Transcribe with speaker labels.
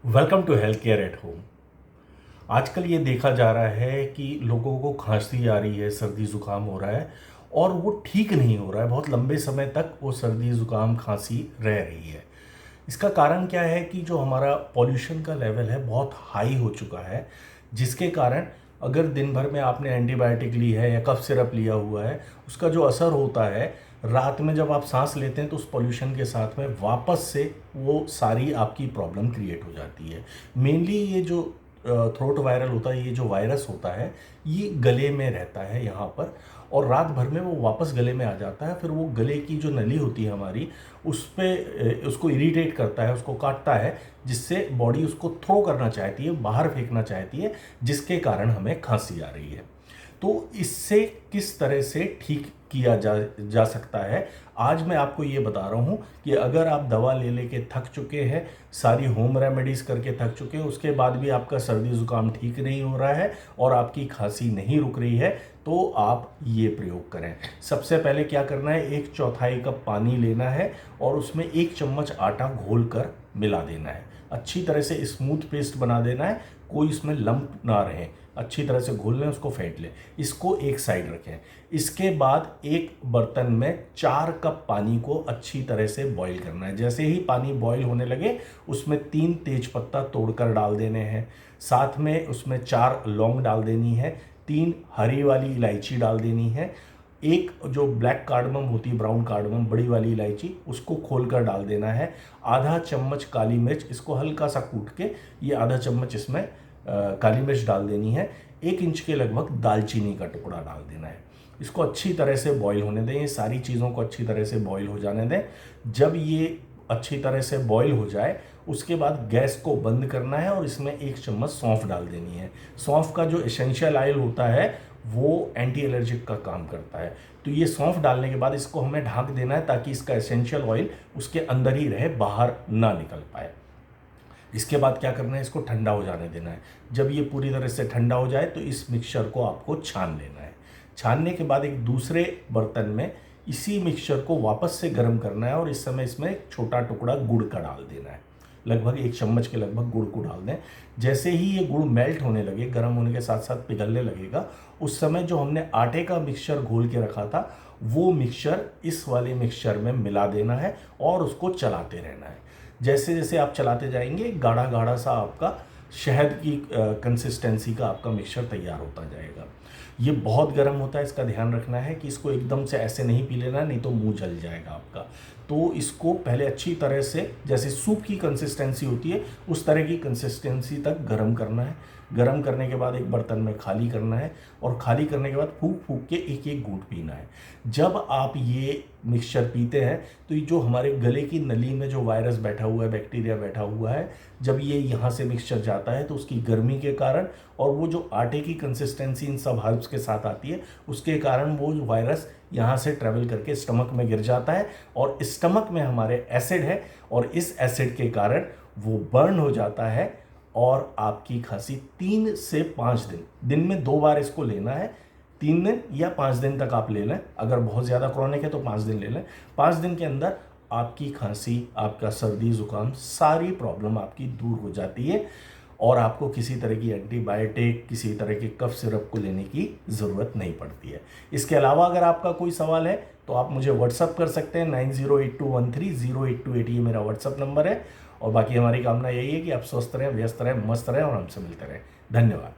Speaker 1: Welcome to health care at home. आजकल ये देखा जा रहा है कि लोगों को खांसी आ रही है, सर्दी ज़ुकाम हो रहा है और वो ठीक नहीं हो रहा है। बहुत लंबे समय तक वो सर्दी ज़ुकाम खांसी रह रही है। इसका कारण क्या है कि जो हमारा पॉल्यूशन का लेवल है बहुत हाई हो चुका है, जिसके कारण अगर दिन भर में आपने एंटीबायोटिक ली है या कफ सिरप लिया हुआ है, उसका जो असर होता है रात में जब आप सांस लेते हैं तो उस पॉल्यूशन के साथ में वापस से वो सारी आपकी प्रॉब्लम क्रिएट हो जाती है। मेनली ये जो थ्रोट वायरल होता है, ये जो वायरस होता है, ये गले में रहता है यहाँ पर, और रात भर में वो वापस गले में आ जाता है। फिर वो गले की जो नली होती है हमारी, उस पे उसको इरिटेट करता है, उसको काटता है, जिससे बॉडी उसको थ्रो करना चाहती है, बाहर फेंकना चाहती है, जिसके कारण हमें खांसी आ रही है। तो इससे किस तरह से ठीक किया जा सकता है, आज मैं आपको ये बता रहा हूँ कि अगर आप दवा ले लेके थक चुके हैं, सारी होम रेमेडीज़ करके थक चुके हैं, उसके बाद भी आपका सर्दी ज़ुकाम ठीक नहीं हो रहा है और आपकी खांसी नहीं रुक रही है, तो आप ये प्रयोग करें। सबसे पहले क्या करना है, 1/4 कप पानी लेना है और उसमें 1 चम्मच आटा घोल कर मिला देना है। अच्छी तरह से स्मूथ पेस्ट बना देना है, कोई इसमें लंप ना रहे। अच्छी तरह से घोल लें, उसको फेंट लें, इसको एक साइड रखें। इसके बाद एक बर्तन में 4 कप पानी को अच्छी तरह से बॉईल करना है। जैसे ही पानी बॉईल होने लगे, उसमें 3 तेज पत्ता तोड़कर डाल देने हैं। साथ में उसमें 4 लौंग डाल देनी है, 3 हरी वाली इलायची डाल देनी है, एक जो ब्लैक कार्डमम होती है, ब्राउन कार्डमम, बड़ी वाली इलायची, उसको खोलकर डाल देना है। आधा चम्मच काली मिर्च, इसको हल्का सा कूट के ये आधा चम्मच इसमें काली मिर्च डाल देनी है। 1 इंच के लगभग दालचीनी का टुकड़ा डाल देना है। इसको अच्छी तरह से बॉईल होने दें, ये सारी चीज़ों को अच्छी तरह से बॉईल हो जाने दें। जब ये अच्छी तरह से बॉईल हो जाए, उसके बाद गैस को बंद करना है और इसमें 1 चम्मच सौंफ डाल देनी है। सौंफ का जो एसेंशियल ऑयल होता है वो एंटी एलर्जिक का काम करता है। तो ये सौंफ डालने के बाद इसको हमें ढक देना है ताकि इसका एसेंशियल ऑयल उसके अंदर ही रहे, बाहर ना निकल पाए। इसके बाद क्या करना है, इसको ठंडा हो जाने देना है। जब ये पूरी तरह से ठंडा हो जाए तो इस मिक्सचर को आपको छान लेना है। छानने के बाद एक दूसरे बर्तन में इसी मिक्सचर को वापस से गर्म करना है और इस समय इसमें एक छोटा टुकड़ा गुड़ का डाल देना है। लगभग 1 चम्मच के लगभग गुड़ को डाल दें। जैसे ही ये गुड़ मेल्ट होने लगे, गर्म होने के साथ साथ पिघलने लगेगा, उस समय जो हमने आटे का मिक्सचर घोल के रखा था, वो मिक्सचर इस वाले मिक्सचर में मिला देना है और उसको चलाते रहना है। जैसे जैसे आप चलाते जाएंगे, गाढ़ा गाढ़ा सा आपका शहद की कंसिस्टेंसी का आपका मिक्सचर तैयार होता जाएगा। ये बहुत गर्म होता है, इसका ध्यान रखना है कि इसको एकदम से ऐसे नहीं पी लेना, नहीं तो मुंह जल जाएगा आपका। तो इसको पहले अच्छी तरह से, जैसे सूप की कंसिस्टेंसी होती है, उस तरह की कंसिस्टेंसी तक गर्म करना है। गर्म करने के बाद एक बर्तन में खाली करना है और खाली करने के बाद फूंक फूंक के एक एक घूंट पीना है। जब आप ये मिक्सचर पीते हैं तो ये जो हमारे गले की नली में जो वायरस बैठा हुआ है, बैक्टीरिया बैठा हुआ है, जब ये यहाँ से मिक्सचर जाता है तो उसकी गर्मी के कारण और वो जो आटे की कंसिस्टेंसी इन सब हर्ब्स के साथ आती है, उसके कारण वो वायरस यहाँ से ट्रेवल करके स्टमक में गिर जाता है और स्टमक में हमारे एसिड है और इस एसिड के कारण वो बर्न हो जाता है और आपकी खांसी 3 से 5 दिन, दिन में 2 बार इसको लेना है। 3 दिन या 5 दिन तक आप ले लें। अगर बहुत ज़्यादा क्रॉनिक है तो 5 दिन ले लें। 5 दिन के अंदर आपकी खांसी, आपका सर्दी ज़ुकाम, सारी प्रॉब्लम आपकी दूर हो जाती है और आपको किसी तरह की एंटीबायोटिक, किसी तरह के कफ सिरप को लेने की ज़रूरत नहीं पड़ती है। इसके अलावा अगर आपका कोई सवाल है तो आप मुझे व्हाट्सअप कर सकते हैं। 9082130828 ये मेरा व्हाट्सअप नंबर है। और बाकी हमारी कामना यही है कि आप स्वस्थ रहें, व्यस्त रहें, मस्त रहें और हमसे मिलते रहें। धन्यवाद।